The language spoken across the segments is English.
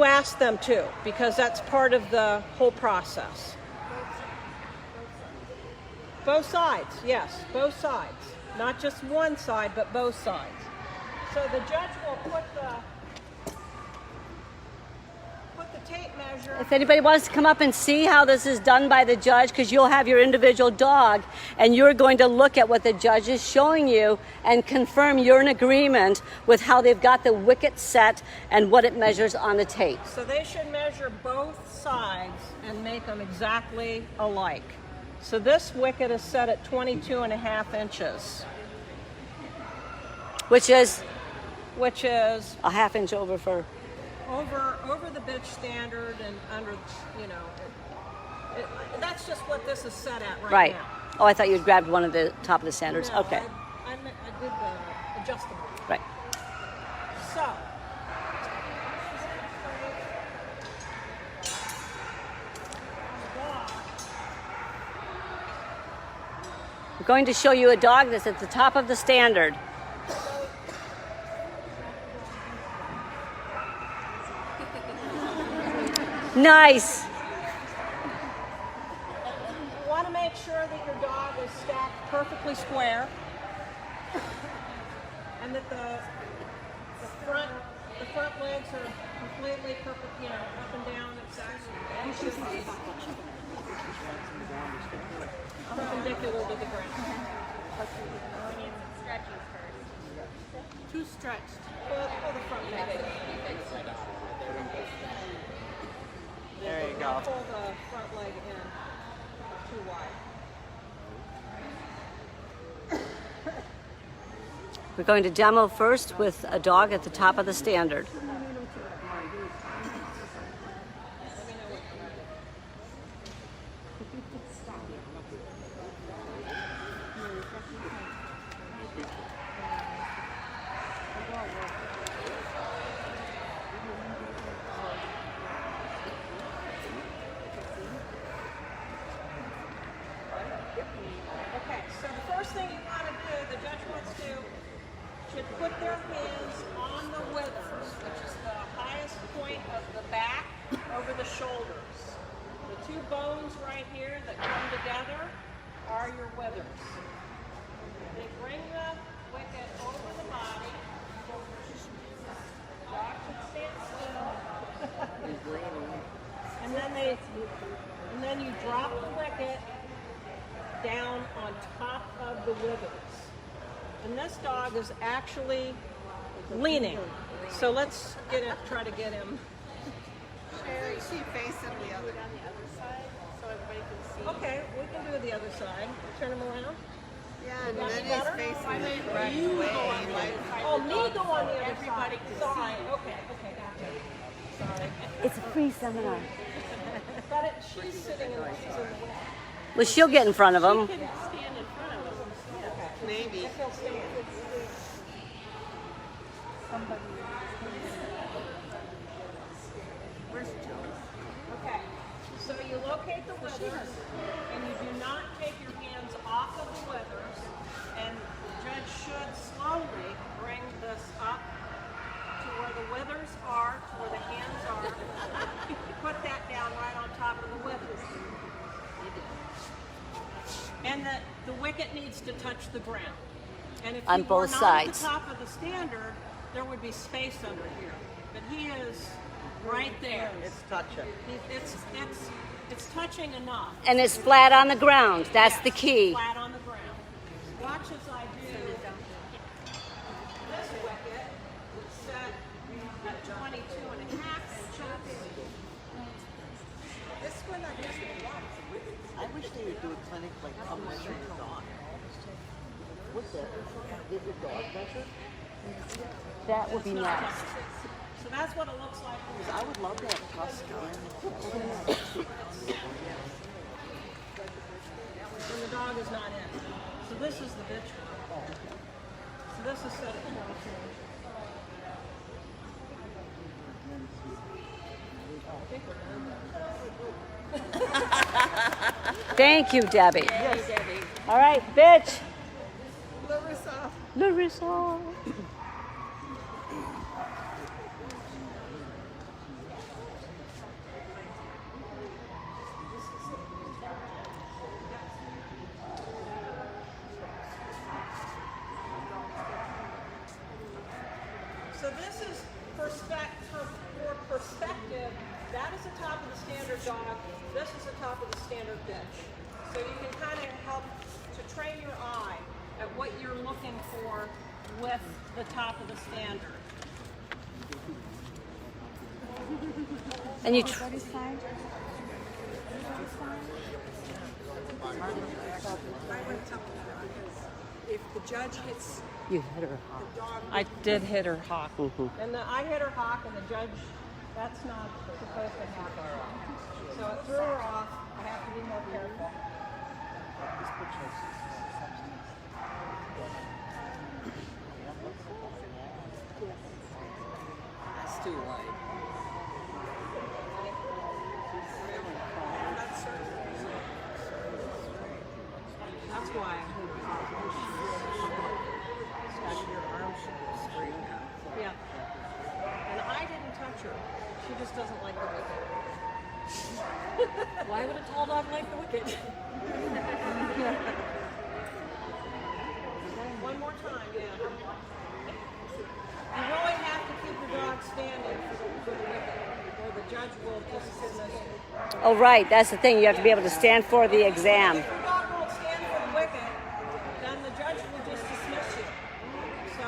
You ask them too, because that's part of the whole process. Both sides, yes, both sides. Not just one side, but both sides. So the judge will put the tape measure. If anybody wants to come up and see how this is done by the judge, because you'll have your individual dog, and you're going to look at what the judge is showing you and confirm you're in agreement with how they've got the wicket set and what it measures on the tape. So they should measure both sides and make them exactly alike. So this wicket is set at 22.5 inches. Which is a half inch over for... Over the bitch standard and under, you know, that's just what this is set at right now. Oh, I thought you'd grabbed one of the top of the standards. No, okay. I did the adjustable. Right. So. I'm going to show you a dog that's at the top of the standard. Nice. You want to make sure that your dog is stacked perfectly square, and that the front legs are completely perfect, you know, up and down exactly. Perpendicular to the ground. We need some stretching first. Too stretched. Pull the front leg. There you go. Pull the front leg in too wide. We're going to demo first with a dog at the top of the standard. Okay, so the first thing you want to do, the judge wants to, should put their hands on the withers, which is the highest point of the back over the shoulders. The two bones right here that come together are your withers. They bring the wicket over the body. Dog should stand still. and then you drop the wicket down on top of the withers. And this dog is actually leaning. So let's try to get him. Sheri, she facing the other side so everybody can see. Okay, we can do the other side. Turn him around. Yeah, and then he's facing the correct way. Oh, me go on the other side. Sorry. Okay, gotcha. Sorry. It's a free seminar. But she's sitting in the way. Well, she'll get in front of him. Stand in front of us. Yeah. Maybe. Where's Joe? Okay, so you locate the withers, and you do not take your hands off of the withers, and the judge should slowly bring this up to where the withers are, to where the hands are. Put that down right on top of the withers. And the wicket needs to touch the ground. And if on both sides. At the top of the standard, there would be space under here. But he is right there. It's touching. It's touching enough. And it's flat on the ground. That's the key. Flat on the ground. Watch as I do this wicket, set at 22.5 inches. This one I guess I wish they would do a clinic like come measure your dog. What's that? Get your dog measured? That would be nice. So that's what it looks like. I would love to have tusk When the dog is not in. So this is the bitch one. So this is set at 22. Thank you, Debbie. Yes, Debbie. All right, bitch. Larissa. Larissa. So this is for perspective. That is the top of the standard dog. This is the top of the standard bitch. So you can kind of help to train your eye at what you're looking for with the top of the standard. And you. I would tell them that because if the judge hits You hit her. the dog, I did hit her hawk. and I hit her hawk, and the judge, that's not supposed to happen. So it threw her off. I have to be more careful. It's too light. That's why I hit her hawk. Your arm should go straight up. Yeah. And I didn't touch her. She just doesn't like the wicket. Why would a tall dog like the wicket? One more time, yeah. You really have to keep your dog standing for the wicket, or the judge will dismiss it. Oh, right. That's the thing. You have to be able to stand for the exam. If your dog won't stand for the wicket, then the judge will just dismiss you. So,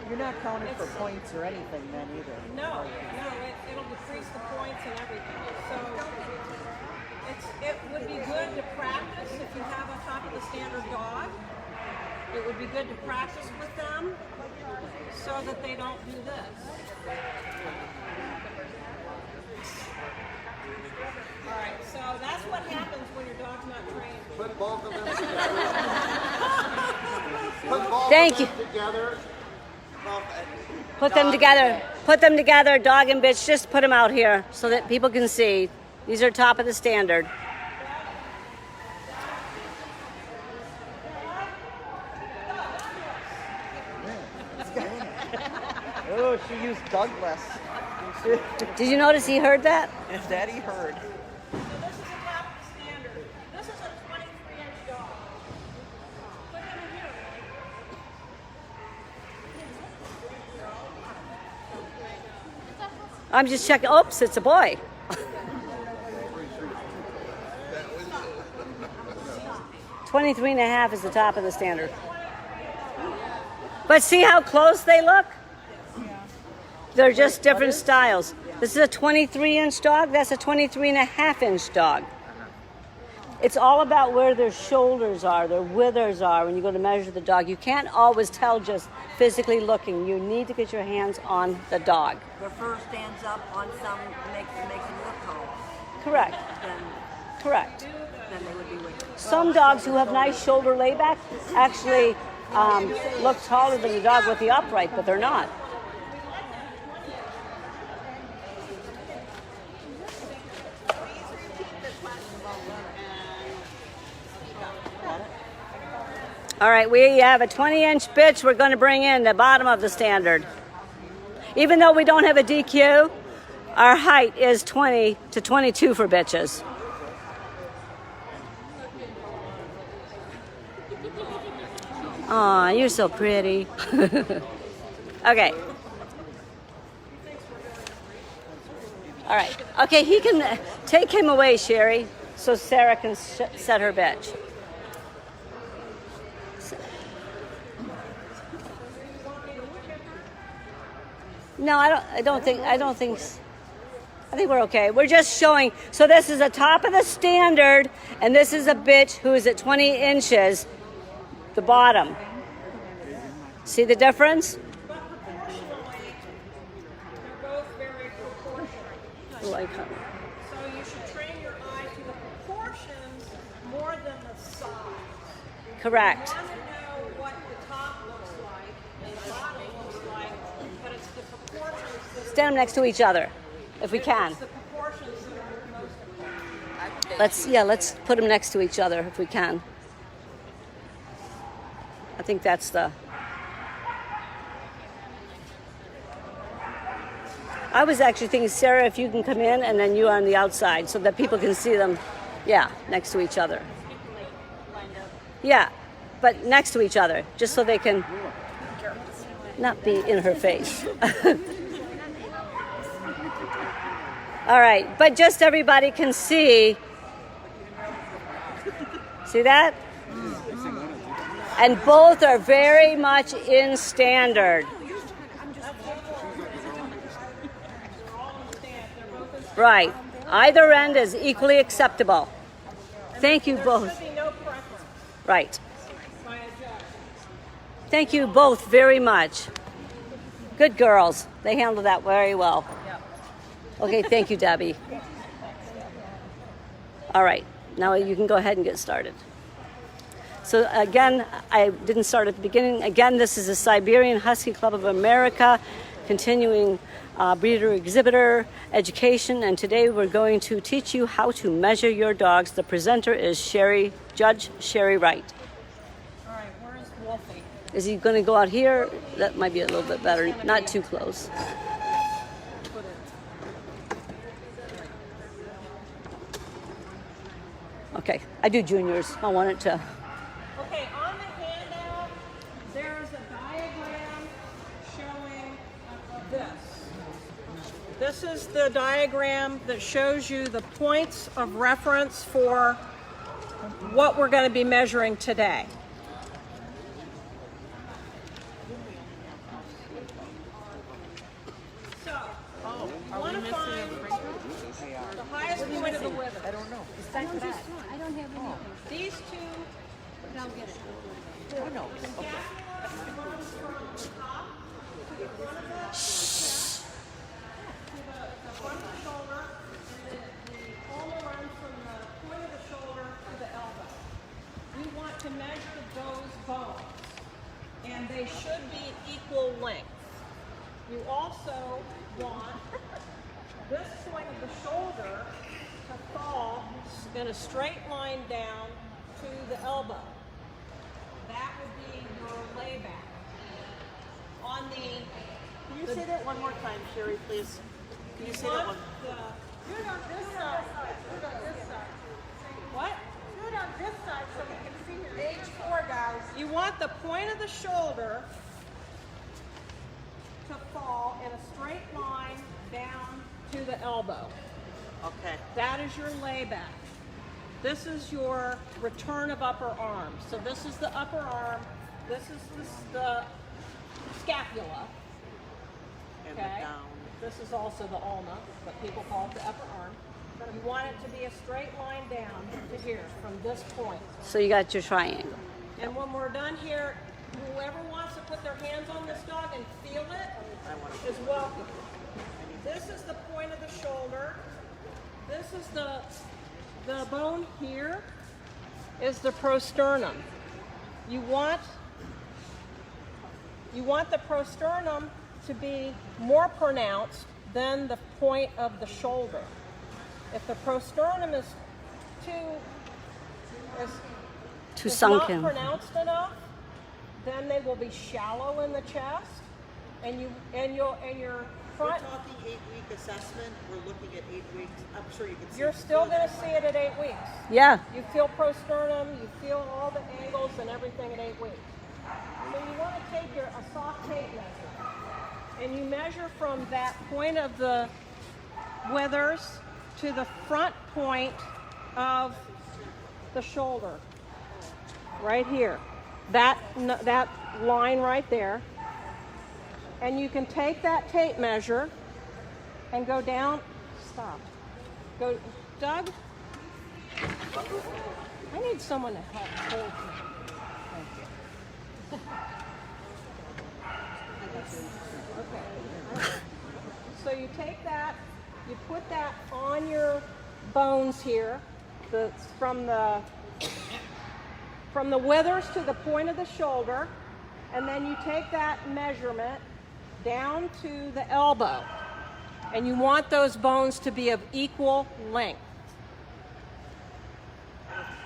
You're not counting for points or anything then either. no, it'll decrease the points and everything. So, it would be good to practice if you have a top of the standard dog. It would be good to practice with them so that they don't do this. All right, so that's what happens when your dog's not trained. Put both of them together. Put both Thank of you. them together. Put them together. Put them together, dog and bitch. Just put them out here so that people can see. These are top of the standard. Oh, she used Douglas. Did you notice he heard that? If Daddy heard. So this is the top of the standard. This is a 23-inch dog. Put him in here. I'm just checking. Oops, it's a boy. 23 and a half is the top of the standard. But see how close they look? They're just different styles. This is a 23-inch dog. That's a 23 and a half-inch dog. It's all about where their shoulders are, their withers are when you go to measure the dog. You can't always tell just physically looking. You need to get your hands on the dog. The fur stands up on some, makes them look tall. Correct. Then, Correct. then they would be wicked. Some dogs who have nice shoulder layback actually look taller than the dog with the upright, but they're not. All right, we have a 20-inch bitch we're going to bring in the bottom of the standard. Even though we don't have a DQ, our height is 20 to 22 for bitches. Aw, you're so pretty. Okay. All right. Okay, he can take him away, Sheri, so Sarah can set her bitch. No, I don't think. I think we're okay. We're just showing. So this is the top of the standard, and this is a bitch who is at 20 inches. The bottom. See the difference? But proportionally, they're both very proportional. Like, So you should train your eye to the proportions more than the size. correct. You want to know what the top looks like and the bottom looks like, but it's the proportions that are, Stand them next to each other, if we can. it's the proportions that are most important. Let's put them next to each other if we can. I think that's the. I was actually thinking, Sarah, if you can come in and then you on the outside so that people can see them, yeah, next to each other. Yeah, but next to each other, just so they can. not be in her face. All right, but just everybody can see. See that? And both are very much in standard. Right. Either end is equally acceptable. Thank you both. There should be no preference Right. by a judge. Thank you both very much. Good girls. They handled that very well. Okay, thank you, Debbie. All right, now you can go ahead and get started. So again, I didn't start at the beginning. Again, this is the Siberian Husky Club of America, continuing breeder exhibitor education, and today we're going to teach you how to measure your dogs. The presenter is Sheri, Judge Sheri Wright. All right, where is Wolfie? Is he going to go out here? That might be a little bit better, not too close. Okay, I do juniors. I want it to. Okay, on the handout, there's a diagram showing this. This is the diagram that shows you the points of reference for what we're going to be measuring today. So, you want to find the highest point of the wither. I don't know. I don't have any. These two. But I'll get it. Oh, no. Okay. To measure those bones, and they should be equal length. You also want this point of the shoulder to fall in a straight line down to the elbow. That would be your layback. On the Can you say that one more time, Sheri, please? Can you say that one? Do it on this side. Do it on this side. What? Do it on this side so we can see your age 4, guys. You want the point of the shoulder to fall in a straight line down to the elbow. Okay. That is your layback. This is your return of upper arm. So this is the upper arm. This is the scapula. And Okay. the down. This is also the ulna, but people call it the upper arm. You want it to be a straight line down to here from this point. So you got your triangle. And when we're done here, whoever wants to put their hands on this dog and feel it is welcome. This is the point of the shoulder. This is the bone here is the prosternum. You want the prosternum to be more pronounced than the point of the shoulder. If the prosternum is sunken. not pronounced enough, then they will be shallow in the chest, and your We're front. talking 8-week assessment. We're looking at 8 weeks. I'm sure you can see. You're still going to see it at 8 weeks. Yeah. You feel prosternum, you feel all the angles and everything at 8 weeks. So you want to take a soft tape measure, and you measure from that point of the withers to the front point of the shoulder, right here. That line right there. And you can take that tape measure and go down. Stop. Go, Doug. I need someone to help hold me. Thank you. Okay. So you take that, you put that on your bones here, from the withers to the point of the shoulder, and then you take that measurement down to the elbow, and you want those bones to be of equal length.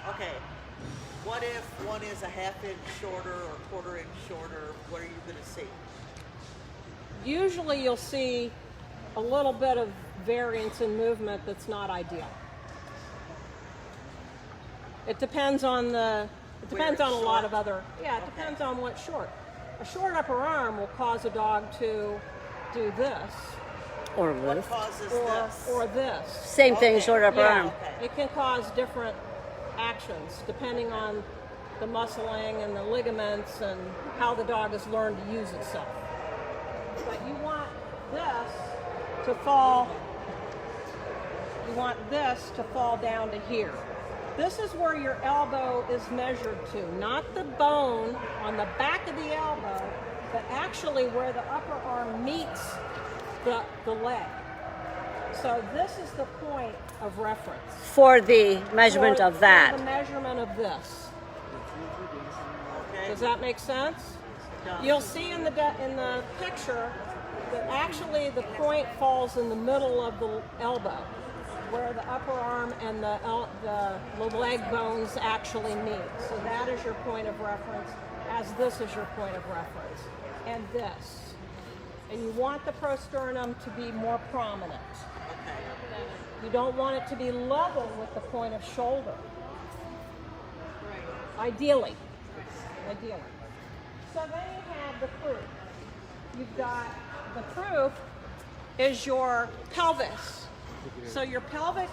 Okay. What if one is a half-inch shorter or quarter-inch shorter? What are you going to see? Usually you'll see a little bit of variance in movement that's not ideal. It depends on a lot of other, it depends on what's short. A short upper arm will cause a dog to do this Or What this. causes or, this? or this. Same thing, Okay. short upper Yeah, arm. Okay. it can cause different actions depending on the muscling and the ligaments and how the dog has learned to use itself. But you want this to fall. You want this to fall down to here. This is where your elbow is measured to, not the bone on the back of the elbow, but actually where the upper arm meets the leg. So this is the point of reference. For the measurement For- of that. For the measurement of this. Okay. Does that make sense? Done. You'll see in the picture that actually the point falls in the middle of the elbow, where the upper arm and the leg bones actually meet. So that is your point of reference, as this is your point of reference, and this. And you want the prosternum to be more prominent. Okay. You don't want it to be level with the point of shoulder. Ideally. So then you have the croup. You've got the croup is your pelvis. So your pelvis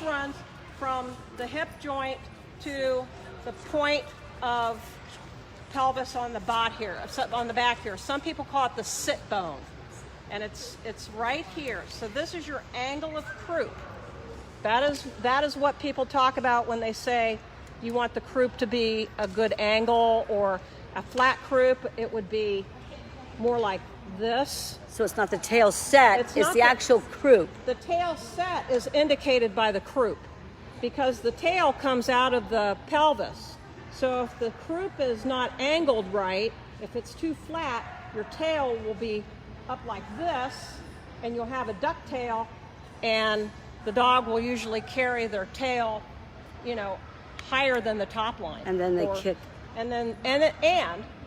runs from the hip joint to the point of pelvis on the on the back here. Some people call it the sit bone, and it's right here. So this is your angle of croup. That is what people talk about when they say you want the croup to be a good angle, or a flat croup. It would be more like this. So it's not the tail set, It's it's not the the- actual croup. The tail set is indicated by the croup because the tail comes out of the pelvis. So if the croup is not angled right, if it's too flat, your tail will be up like this, and you'll have a duck tail, and the dog will usually carry their tail, higher than the top line. And then they kick. And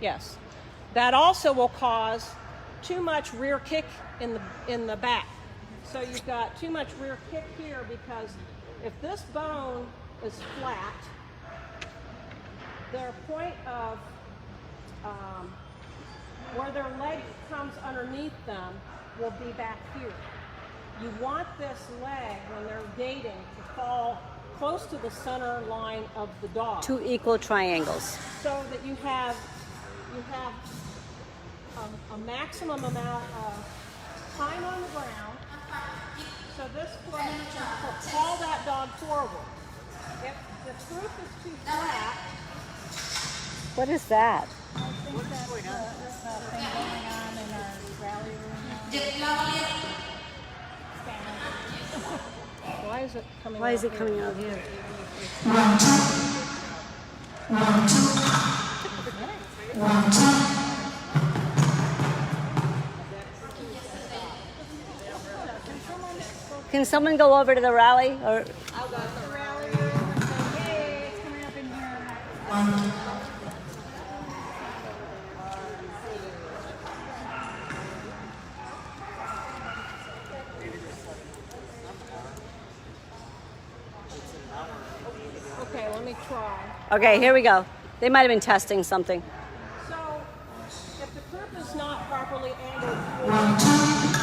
yes, that also will cause too much rear kick in the back. So you've got too much rear kick here, because if this bone is flat, their point of where their leg comes underneath them will be back here. You want this leg, when they're gating, to fall close to the center line of the dog, Two equal triangles. so that you have a maximum amount of time on the ground. So this will call that dog forward. If the croup is too flat, What is that? What is going on? Thing going on in our rally room. why is it coming? Why is out it here? coming out here? Can someone go over to the rally? Or I'll go to the rally room and say, hey, it's coming up in here. Okay, let me try. okay, here we go. They might have been testing something. So, if the croup is not properly angled forward,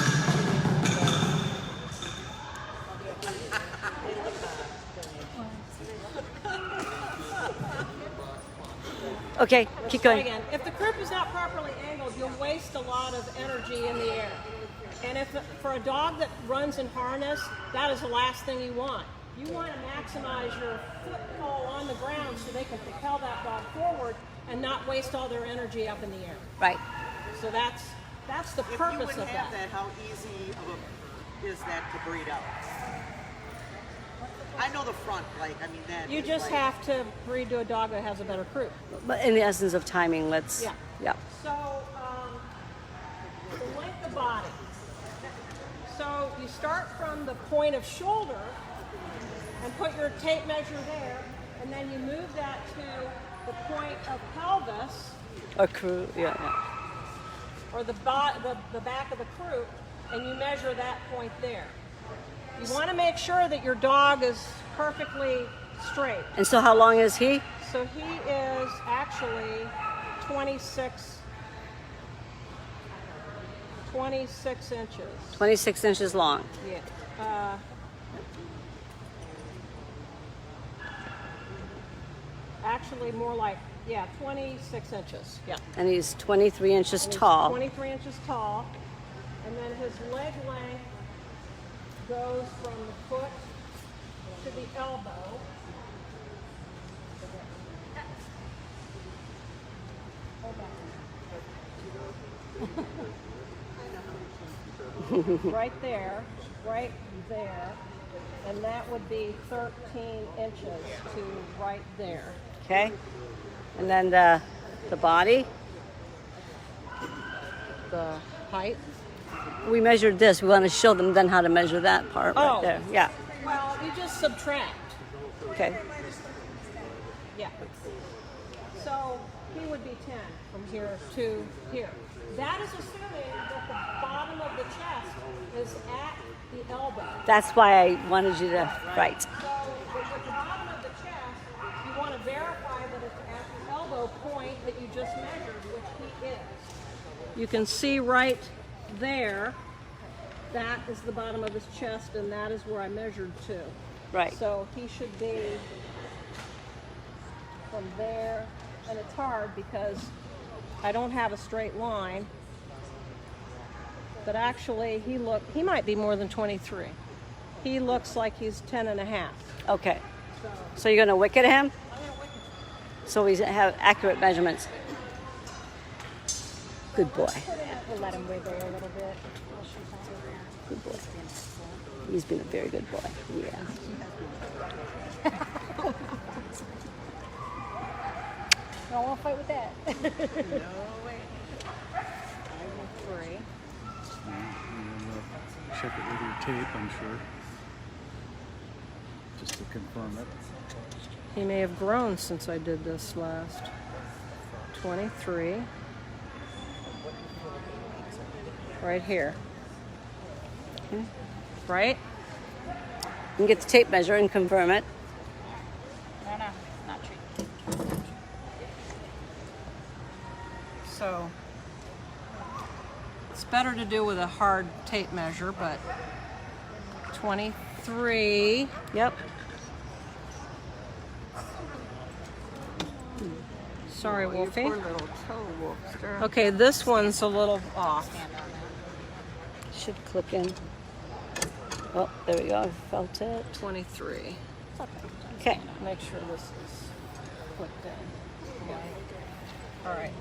Okay, keep try going. again. If the croup is not properly angled, you'll waste a lot of energy in the air. And for a dog that runs in harness, that is the last thing you want. You want to maximize your foot pole on the ground so they can propel that dog forward and not waste all their energy up in the air. Right. So that's the If you purpose would of have that. that, how easy is that to breed out? I know the front, that. You is just have to breed to a dog that has a better croup. But in the essence of timing, let's. Yeah. Yeah. So, the length of body. So you start from the point of shoulder and put your tape measure there, and then you move that to the point of pelvis, Or crew. Yeah. or the back of the croup, and you measure that point there. You want to make sure that your dog is perfectly straight. And so, how long is he? So he is actually 26 inches. 26 inches long. Yeah. Actually, more like, 26 inches. Yeah. And he's 23 inches And he's tall. 23 inches tall. And then his leg length goes from the foot to the elbow. Right there, and that would be 13 inches to right there. Okay. And then the body. The height. We measured this. We want to show them then how to measure that part right there. Yeah. Well, you just subtract. Okay. Yeah. So he would be 10 from here to here. That is assuming that the bottom of the chest is at the elbow. That's why I wanted you to write. So with the bottom of the chest, you want to verify that it's at the elbow point that you just measured, which he is. You can see right there, that is the bottom of his chest, and that is where I measured to. Right. So he should be from there, and it's hard because I don't have a straight line, but actually he might be more than 23. He looks like he's 10 and a half. Okay. So you're going to wicket him? So we have accurate measurements. Good boy. We'll let him wiggle a little bit. Good boy. He's been a very good boy. Yeah. I don't want to fight with that. Check it with your tape, I'm sure. Just to confirm it. He may have grown since I did this last. 23. Right here. Right? You can get the tape measure and confirm it. No, not true. So it's better to do with a hard tape measure, but 23. Yep. Sorry, Wolfie. Poor little toe, Wolfster. Okay, this one's a little off. Should click in. Oh, there we go. I felt it. 23. Okay. Make sure this is clicked in. Yeah. All right.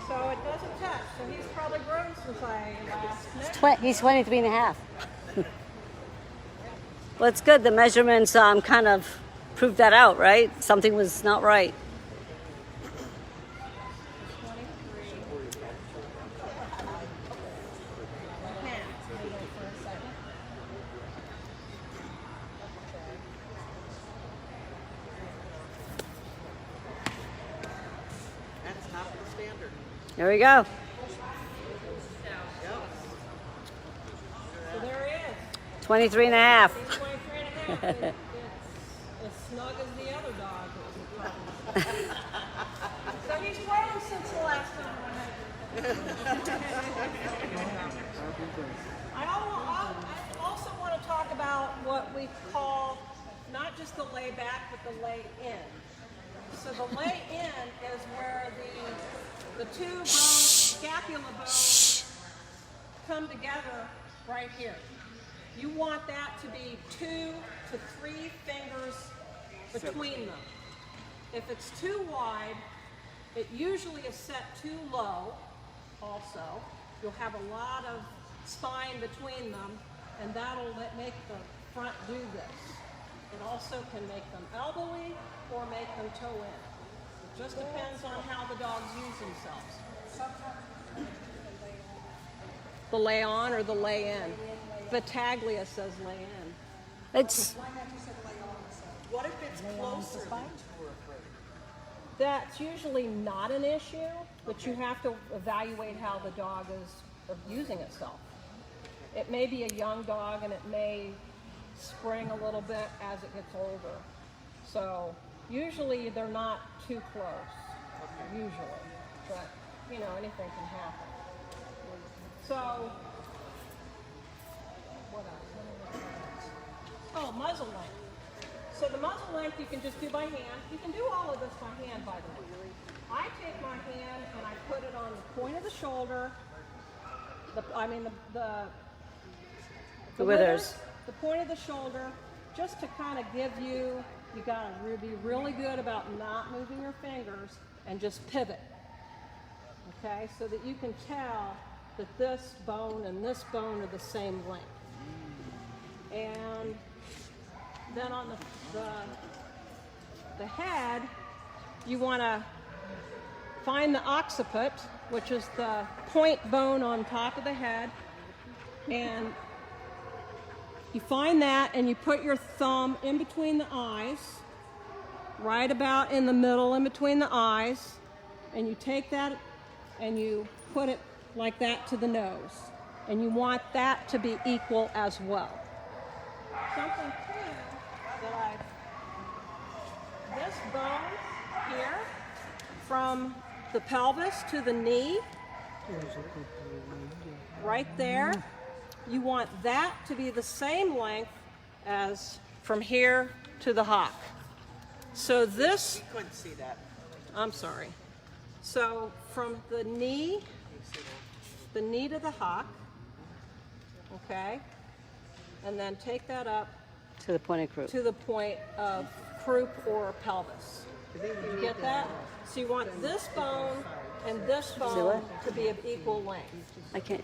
So it doesn't touch. So he's probably grown since I last met. He's 23 and a half. Well, it's good. The measurements kind of proved that out, right? Something was not right. That's not the standard. There we go. So there he is. 23 and a half. He's 23 and a half. It's as snug as the other dog. So he's grown since the last time I I also want to talk about what we call not just the lay back, but the lay in. So the lay in is where the two bones, scapula bones, come together right here. You want that to be 2 to 3 fingers between them. If it's too wide, it usually is set too low also. You'll have a lot of spine between them, and that'll make the front do this. It also can make them elbowy or make them toe in. It just depends on how the dogs use themselves. The lay on or the lay in. Battaglia says lay in. It's What if it's closer? That's usually not an issue, but you have to evaluate how the dog is abusing itself. It may be a young dog and it may spring a little bit as it gets older. So usually they're not too close, usually, but you know, anything can happen. So, what else? Oh, muzzle length. So the muzzle length you can just do by hand. You can do all of this by hand, by the way. I take my hand and I put it on the point of the shoulder, the withers. the point of the shoulder, just to kind of give you, you gotta be really good about not moving your fingers and just pivot. Okay, so that you can tell that this bone and this bone are the same length. And then on the head, you want to find the occiput, which is the point bone on top of the head, and you find that and you put your thumb in between the eyes, right about in the middle in between the eyes, and you take that and you put it like that to the nose, and you want that to be equal as well. Something too that this bone here from the pelvis to the knee, right there, you want that to be the same length as from here to the hock. So this, We couldn't see that. I'm sorry. So from the knee to the hock, okay, and then take that up to the point of croup. to the point of croup or pelvis. You get that? So you want this bone and this bone to be of equal length. I can't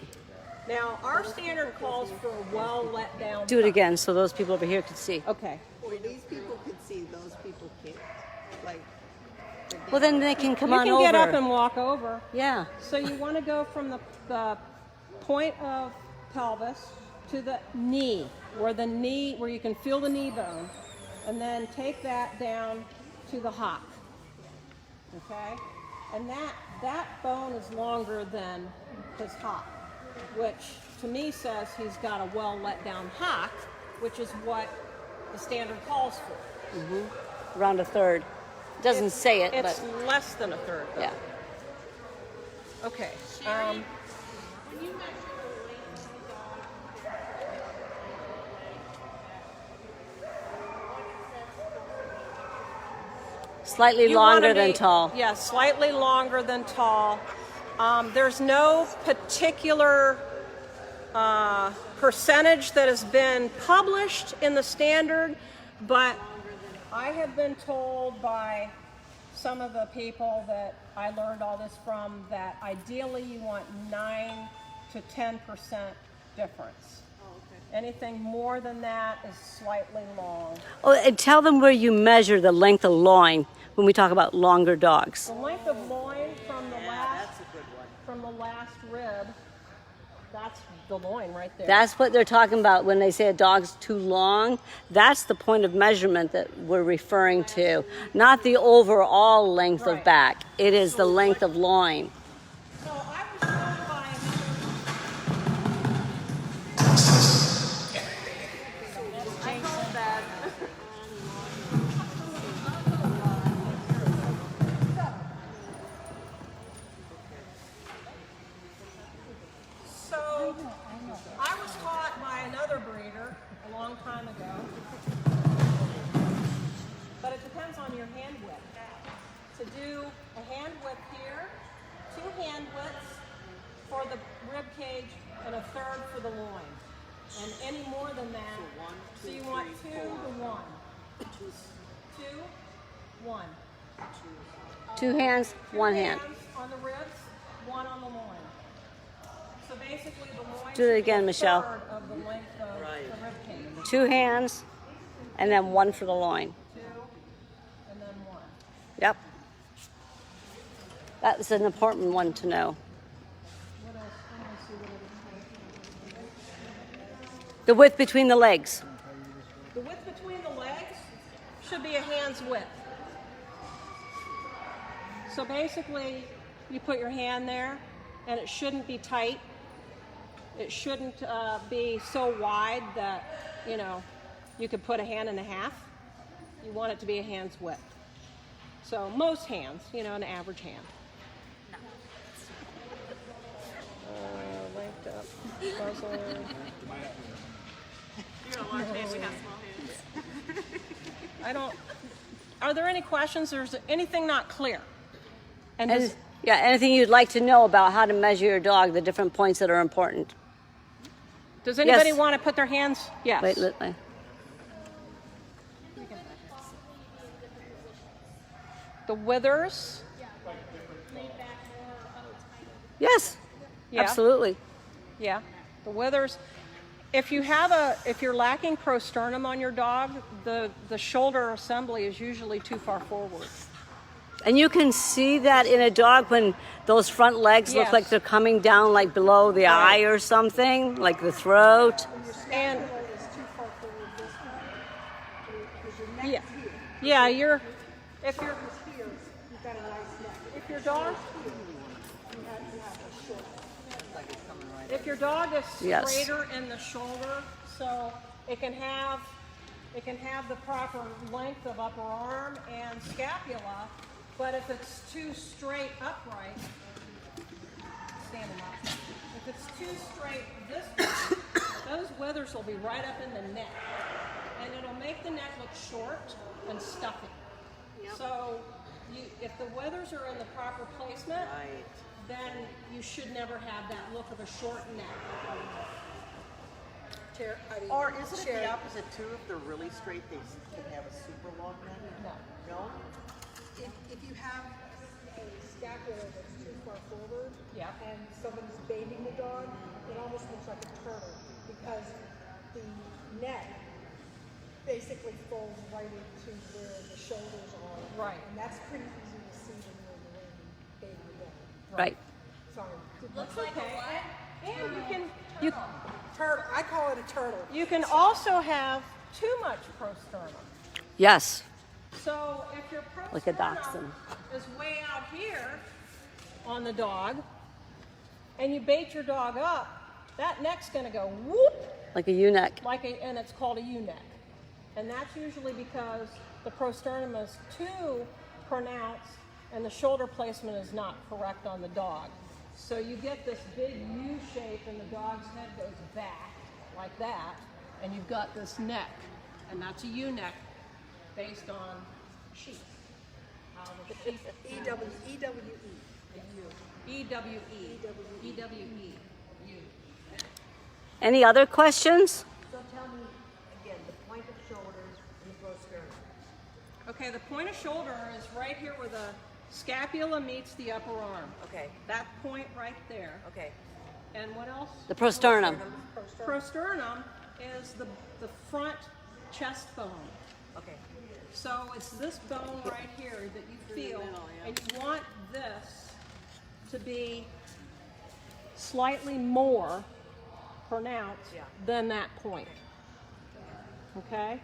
Now, our standard calls for a well let down. do it thigh. again so those people over here can see. Okay. Well, these people could see, those people can't. Like, Well, then they can come You on can over. get up and walk over. Yeah. So you want to go from the point of pelvis to the knee, where you can feel the knee bone, and then take that down to the hock. Okay? And that bone is longer than his hock, which to me says he's got a well let down hock, which is what the standard calls for. Around a third. Doesn't say it, It's but less than a third. Though. yeah. Okay. When you measure the length of the dog, Slightly You wanna longer than be- tall. Yeah, slightly longer than tall. There's no particular percentage that has been published in the standard, but I have been told by some of the people that I learned all this from that ideally you want 9 to 10% difference. Anything more than that is slightly long. Oh, and tell them where you measure the length of loin when we talk about longer dogs. The length of loin from the that's a good one. from the last rib, that's the loin right there. That's what they're talking about when they say a dog's too long. That's the point of measurement that we're referring to, not the overall length of Right. back. It is the length of loin. So I was told by So I was taught by another breeder a long time ago, but it depends on your hand width. To do a hand width here, 2 hand widths for the rib cage and a third for the loin. And any more than that, so you want 2 to 1. 2, 1. 2 hands, 1 hand. Hands on the ribs, 1 on the loin. So basically the loin Do it should be again, a Michelle. third of the length of the rib cage. 2 hands, and then 1 for the loin. 2, and then 1. Yep. That's an important one to know. What else? Let me see what it is. The width between the legs. The be a hand's width. So basically, you put your hand there, and it shouldn't be tight. It shouldn't be so wide that, you know, you could put a hand and a half. You want it to be a hand's width. So most hands, you know, an average hand. Linked up, puzzle. You're a large man, we have small hands. I don't. Are there any questions? There's anything not clear? And And, yeah, anything you'd like to know about how to measure your dog, the different points that are important. does anybody Yes. want to put their hands? Yes. Wait. The withers. Yes, Yeah. absolutely. Yeah. The withers. If you're lacking prosternum on your dog, the shoulder assembly is usually too far forward. And you can see that in a dog when those front legs look Yes. like they're coming down like below the eye or something, like the throat. And It's too far forward this way. Because your neck yeah, is here. yeah, if your It's here. You've got a nice neck. if your dog You have a short. if your dog is Yes. straighter in the shoulder, so it can have the proper length of upper arm and scapula, but if it's too straight upright, stand them up. If it's too straight this way, those withers will be right up in the neck, and it'll make the neck look short and stuffy. So if the withers are in the proper placement, Right. then you should never have that look of a short neck. Or isn't it the opposite too? If they're really straight, they can have a super long neck? No. No? If you have a scapula that's too far forward Yeah. and someone's bathing the dog, it almost looks like a turtle because the neck basically folds right into where the shoulders are. Right. And that's pretty easy to see when you're in the ring bathing the dog. Right. Sorry. Looks like a what? And Turtle. I call it a turtle. you can also have too much prosternum. Yes. So if your Like a prosternum dachshund. is way out here on the dog, and you bait your dog up, that neck's going to go whoop, Like a U-neck. and it's called a U-neck. And that's usually because the prosternum is too pronounced and the shoulder placement is not correct on the dog. So you get this big U shape and the dog's head goes back like that, and you've got this neck, and that's a U-neck based on sheath. How the sheath E-W-E. E-W-E. E-W-E. U. Any other questions? So tell me again, the point of shoulders and the prosternum. Okay, the point of shoulder is right here where the scapula meets the upper arm. Okay. That point right there. Okay. And what else? The prosternum. Prosternum is the front chest bone. Okay. So it's this bone right here that you feel, and you want this to be slightly more pronounced than that point. Okay?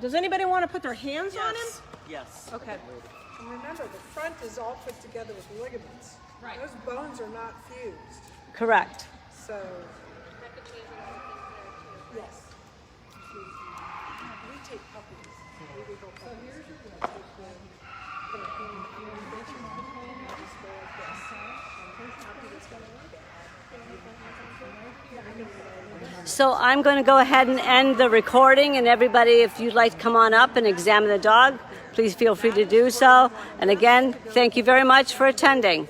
Does anybody want to put their hands on him? Yes. Okay. And remember, the front is all put together with ligaments. Right. Those bones are not fused. Correct. So, yes. We take puppies. We would go puppies. So I'm going to go ahead and end the recording, and everybody, if you'd like to come on up and examine the dog, please feel free to do so. And again, thank you very much for attending.